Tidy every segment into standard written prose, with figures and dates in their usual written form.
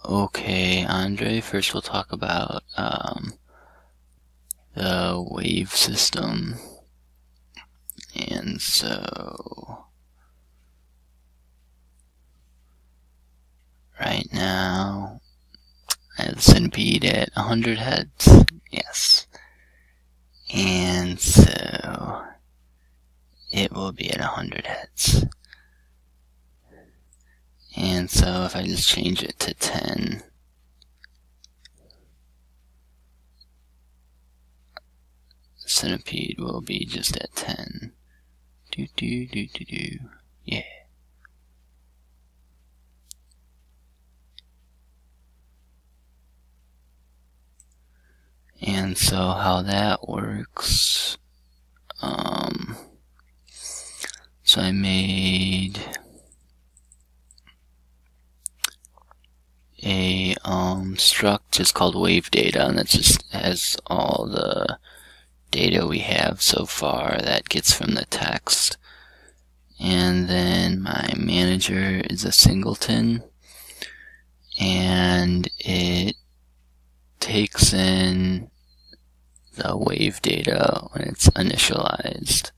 Okay, Andre, first we'll talk about the wave system. And so right now I have the centipede at 100 heads. Yes. And so it will be at 100 heads. And so if I just change it to 10, the centipede will be just at 10. Yeah. And so how that works, so I made a struct just called wave data, and that just has all the data we have so far that gets from the text. And then my manager is a singleton, and it takes in the wave data when it's initialized.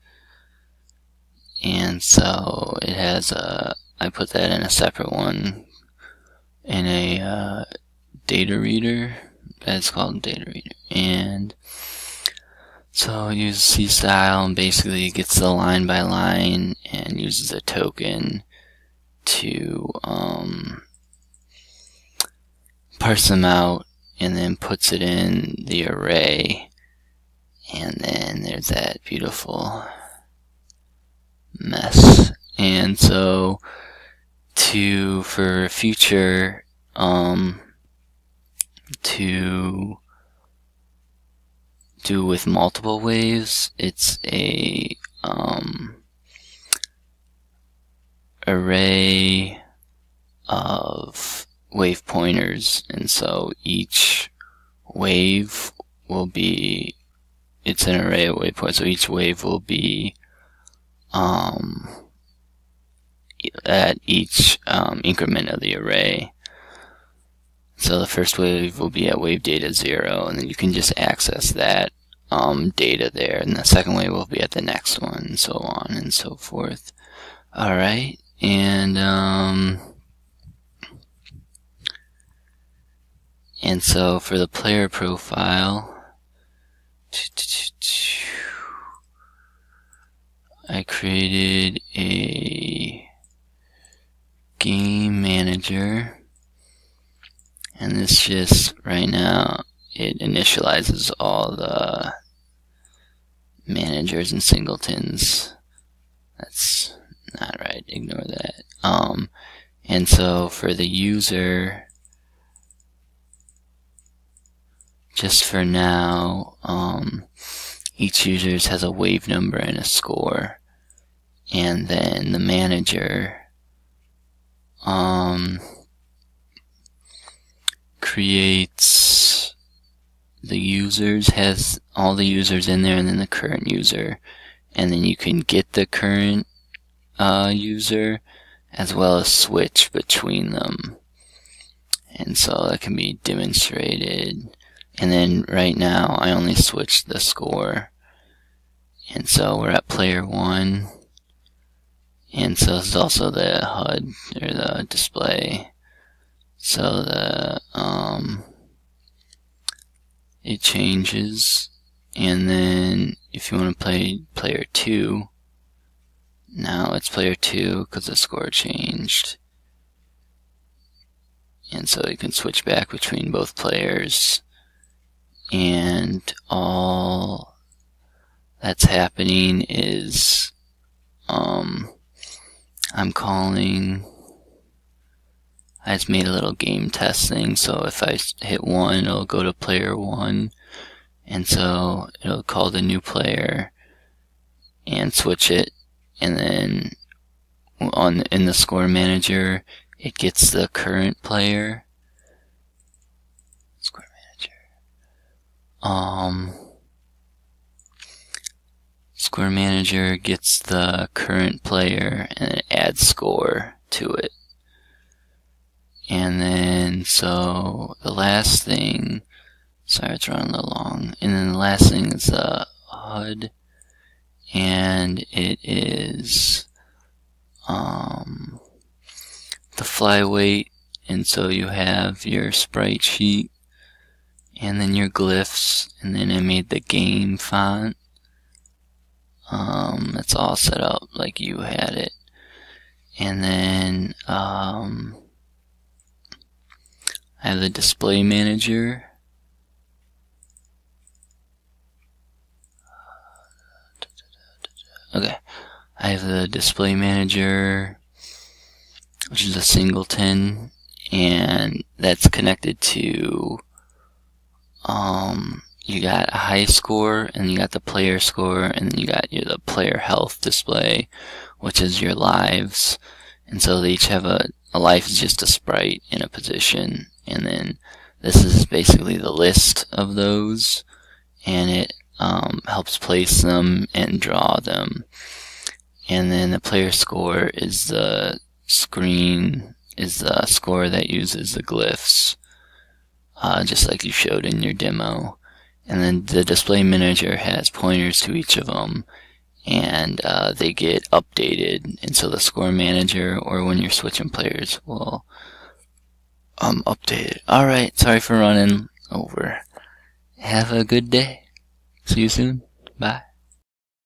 And so it has I put that in a separate one in a data reader. That's called data reader. And so it uses C style and basically gets the line by line and uses a token to parse them out, and then puts it in the array. And then there's that beautiful mess. And so for future to do with multiple waves, it's a array of wave pointers, and so each wave will be, it's an array of wave pointers, so each wave will be at each increment of the array. So the first wave will be at wave data 0, and then you can just access that data there, and the second wave will be at the next one, and so on and so forth. Alright, and so for the player profile, I created a game manager, and this just, right now, it initializes all the managers and singletons. That's not right, ignore that. And so for the user, just for now, each user has a wave number and a score. And then the manager creates the users, has all the users in there, and then the current user. And then you can get the current user as well as switch between them. And so that can be demonstrated. And then right now I only switched the score. And so we're at player 1. And so this is also the HUD, or the display. So the it changes, and then if you want to play player 2, now it's player 2 because the score changed. And so you can switch back between both players, and all that's happening is I just made a little game test thing, so if I hit 1, it'll go to player 1, and so it'll call the new player and switch it, and then in the score manager, it gets the current player. Score manager. Score manager gets the current player and it adds score to it. And then And so the last thing, sorry it's running a little long, and then the last thing is the HUD, and it is the fly weight. And so you have your sprite sheet, and then your glyphs, and then I made the game font. It's all set up like you had it. And then I have the display manager. Okay, I have the display manager, which is a singleton, and that's connected to you got a high score, and you got the player score, and then you got the player health display, which is your lives. And so they each have a life is just a sprite in a position, and then this is basically the list of those, and it helps place them and draw them. And then the player score is the score that uses the glyphs, just like you showed in your demo. And then the display manager has pointers to each of them, and they get updated. And so the score manager, or when you're switching players, will update it. Alright, sorry for running over. Have a good day. See you soon. Bye.